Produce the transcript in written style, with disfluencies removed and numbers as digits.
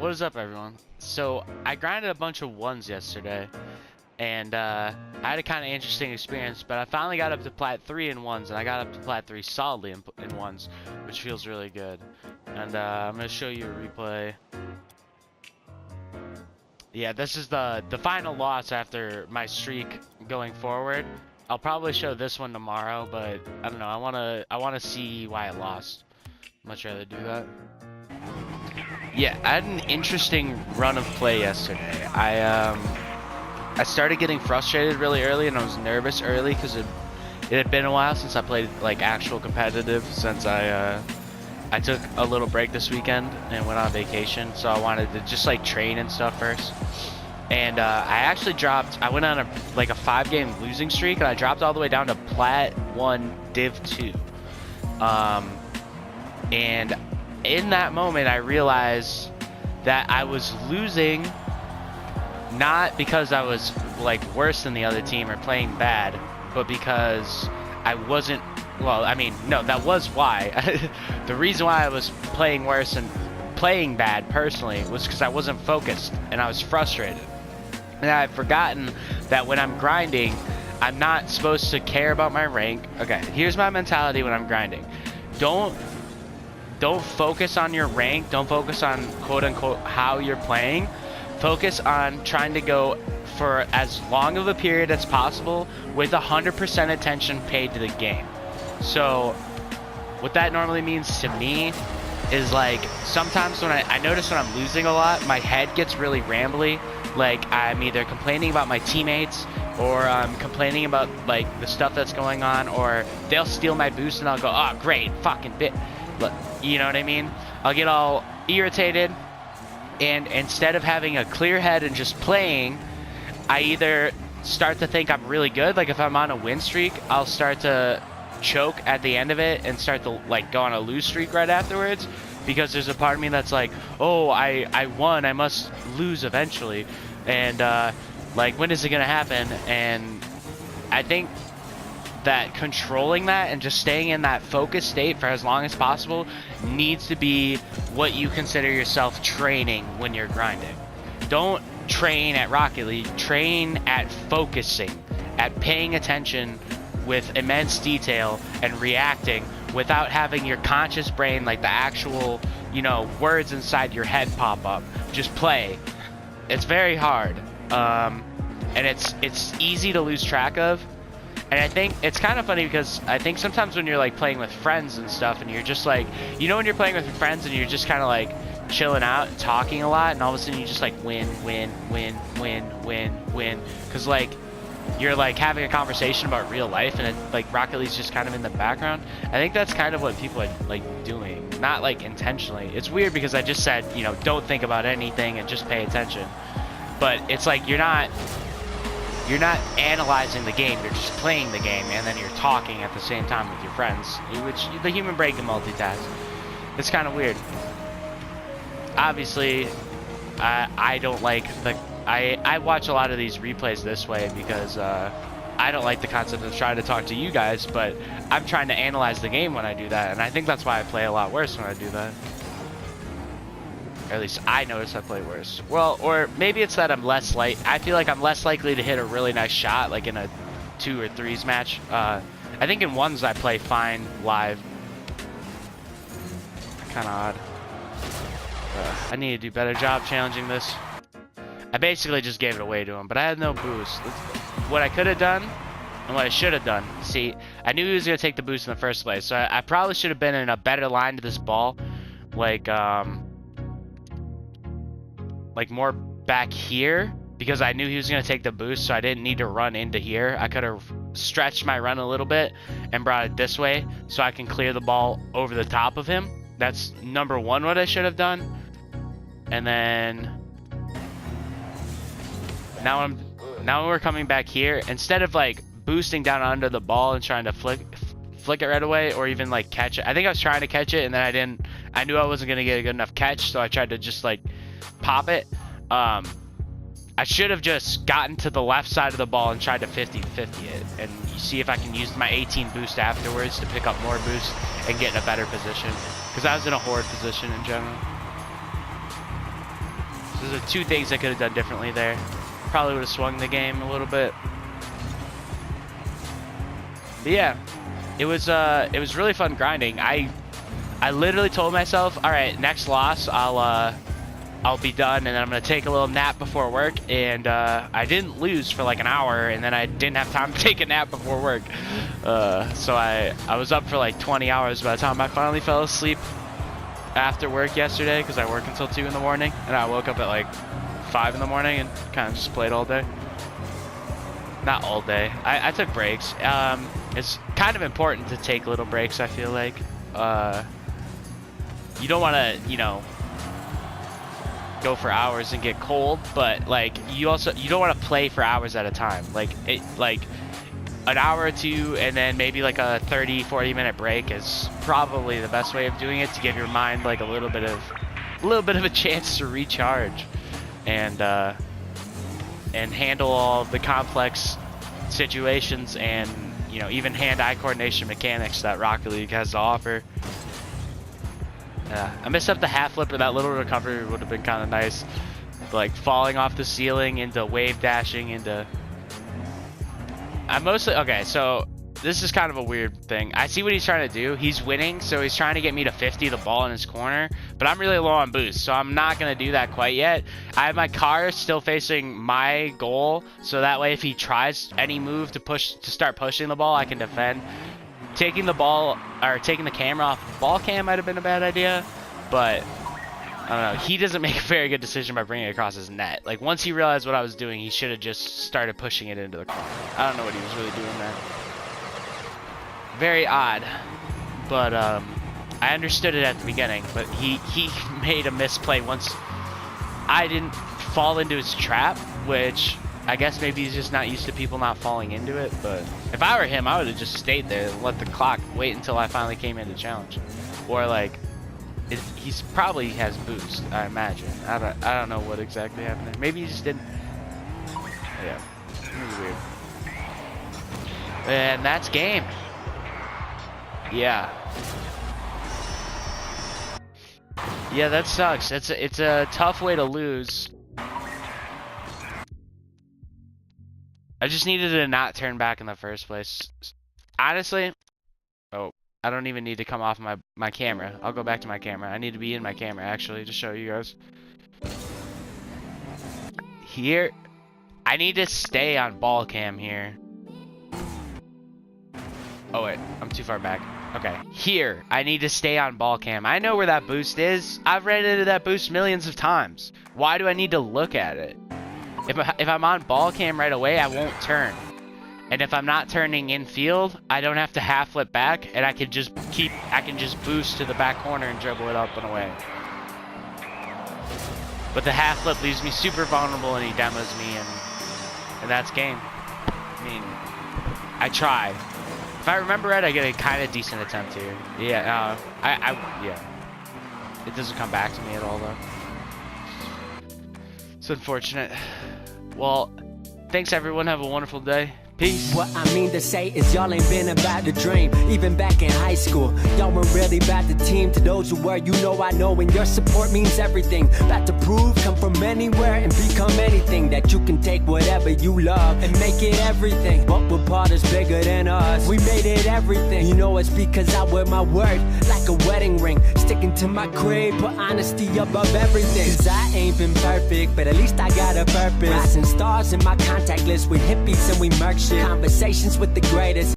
What is up, everyone? So I grinded a bunch of ones yesterday, and I had a kind of interesting experience. But I finally got up to plat 3 in ones, and I got up to plat 3 solidly in ones, which feels really good. And I'm gonna show you a replay. Yeah, this is the final loss after my streak going forward. I'll probably show this one tomorrow, but I don't know. I wanna see why it lost. Much rather do that. Yeah, I had an interesting run of play yesterday. I started getting frustrated really early, and I was nervous early because it had been a while since I played like actual competitive. Since I took a little break this weekend and went on vacation, so I wanted to just like train and stuff first. And I actually dropped. I went on a 5-game losing streak, and I dropped all the way down to plat 1 div 2. And in that moment, I realized that I was losing not because I was like worse than the other team or playing bad, but because I wasn't. Well, I mean, no, that was why. The reason why I was playing worse and playing bad personally was because I wasn't focused and I was frustrated. And I've forgotten that when I'm grinding, I'm not supposed to care about my rank. Okay, here's my mentality when I'm grinding. Don't focus on your rank. Don't focus on quote unquote how you're playing. Focus on trying to go for as long of a period as possible with 100% attention paid to the game. So what that normally means to me is like sometimes when I notice when I'm losing a lot, my head gets really rambly. Like I'm either complaining about my teammates or I'm complaining about like the stuff that's going on, or they'll steal my boost and I'll go, oh great, fucking bit. You know what I mean? I'll get all irritated, and instead of having a clear head and just playing, I either start to think I'm really good. Like if I'm on a win streak, I'll start to choke at the end of it and start to like go on a lose streak right afterwards, because there's a part of me that's like, oh, I won, I must lose eventually, and like when is it gonna happen? And I think that controlling that and just staying in that focused state for as long as possible needs to be what you consider yourself training when you're grinding. Don't train at Rocket League, train at focusing, at paying attention with immense detail and reacting without having your conscious brain, like the actual, words inside your head pop up. Just play. It's very hard. And it's easy to lose track of. And I think it's kind of funny because I think sometimes when you're like playing with friends and stuff, and you're just like, when you're playing with your friends and you're just kind of like chilling out and talking a lot, and all of a sudden you just like win, because like you're like having a conversation about real life, and it, like Rocket League's just kind of in the background. I think that's kind of what people are like doing, not like intentionally. It's weird because I just said, don't think about anything and just pay attention. But it's like you're not analyzing the game, you're just playing the game, and then you're talking at the same time with your friends, which the human brain can multitask. It's kind of weird. Obviously, I don't like I watch a lot of these replays this way because I don't like the concept of trying to talk to you guys, but I'm trying to analyze the game when I do that, and I think that's why I play a lot worse when I do that. Or at least I notice I play worse. Well, or maybe it's that I feel like I'm less likely to hit a really nice shot, like in a 2 or 3s match. I think in 1s I play fine live. Kind of odd. I need to do a better job challenging this. I basically just gave it away to him, but I had no boost. What I could have done and what I should have done. See, I knew he was going to take the boost in the first place, so I probably should have been in a better line to this ball. Like more back here, because I knew he was going to take the boost, so I didn't need to run into here. I could have stretched my run a little bit and brought it this way so I can clear the ball over the top of him. That's number one what I should have done. And then now when we're coming back here, instead of like boosting down under the ball and trying to flick it right away, or even like catch it. I think I was trying to catch it, and then I knew I wasn't going to get a good enough catch, so I tried to just like pop it. I should have just gotten to the left side of the ball and tried to 50-50 it, and see if I can use my 18 boost afterwards to pick up more boost and get in a better position, because I was in a horrid position in general. Those are two things I could have done differently there. Probably would have swung the game a little bit. But yeah, it was really fun grinding. I literally told myself, all right, next loss, I'll be done, and then I'm gonna take a little nap before work. And I didn't lose for like an hour, and then I didn't have time to take a nap before work. So I was up for like 20 hours by the time I finally fell asleep after work yesterday, because I work until 2 in the morning, and I woke up at like 5 in the morning and kind of just played all day. Not all day. I took breaks. It's kind of important to take little breaks, I feel like. You don't want to, you know, go for hours and get cold, but like you don't want to play for hours at a time. Like an hour or two, and then maybe like a 30-40 minute break is probably the best way of doing it, to give your mind like a little bit of a chance to recharge and handle all the complex situations and, you know, even hand-eye coordination mechanics that Rocket League has to offer. I messed up the half flip, or that little recovery would have been kind of nice. Like falling off the ceiling into wave dashing into... Okay, so this is kind of a weird thing. I see what he's trying to do. He's winning, so he's trying to get me to 50 the ball in his corner, but I'm really low on boost, so I'm not going to do that quite yet. I have my car still facing my goal, so that way if he tries any move to start pushing the ball, I can defend. Taking the camera off the ball cam might have been a bad idea, but I don't know. He doesn't make a very good decision by bringing it across his net. Like, once he realized what I was doing, he should have just started pushing it into the corner. I don't know what he was really doing there. Very odd, but I understood it at the beginning, but he made a misplay once I didn't fall into his trap, which I guess maybe he's just not used to people not falling into it. But if I were him, I would have just stayed there and let the clock wait until I finally came in to challenge. Or like, he's probably has boost, I imagine. I don't know what exactly happened there. Maybe he just didn't. Yeah, really weird. And that's game. Yeah. Yeah, that sucks. It's a tough way to lose. I just needed to not turn back in the first place. Honestly, I don't even need to come off my camera. I'll go back to my camera. I need to be in my camera, actually, to show you guys. Here, I need to stay on ball cam here. Oh, wait. I'm too far back. Okay. Here, I need to stay on ball cam. I know where that boost is. I've ran into that boost millions of times. Why do I need to look at it? If I'm on ball cam right away, I won't turn. And if I'm not turning in field, I don't have to half flip back, and I can just boost to the back corner and dribble it up and away. But the half flip leaves me super vulnerable, and he demos me, and that's game. I mean, I try. If I remember right, I get a kind of decent attempt here. Yeah, yeah. It doesn't come back to me at all, though. It's unfortunate. Well, thanks everyone. Have a wonderful day. Peace. What I mean to say is y'all ain't been about the dream. Even back in high school, y'all were really about the team. To those who were, you know I know, and your support means everything. About to prove, come from anywhere and become anything. That you can take whatever you love and make it everything. But we're part is bigger than us. We made it everything. You know it's because I wear my word like a wedding ring. Sticking to my creed, put honesty above everything. Cause I ain't been perfect, but at least I got a purpose. Rising stars in my contact list with hippies and we merch shit. Conversations with the greatest.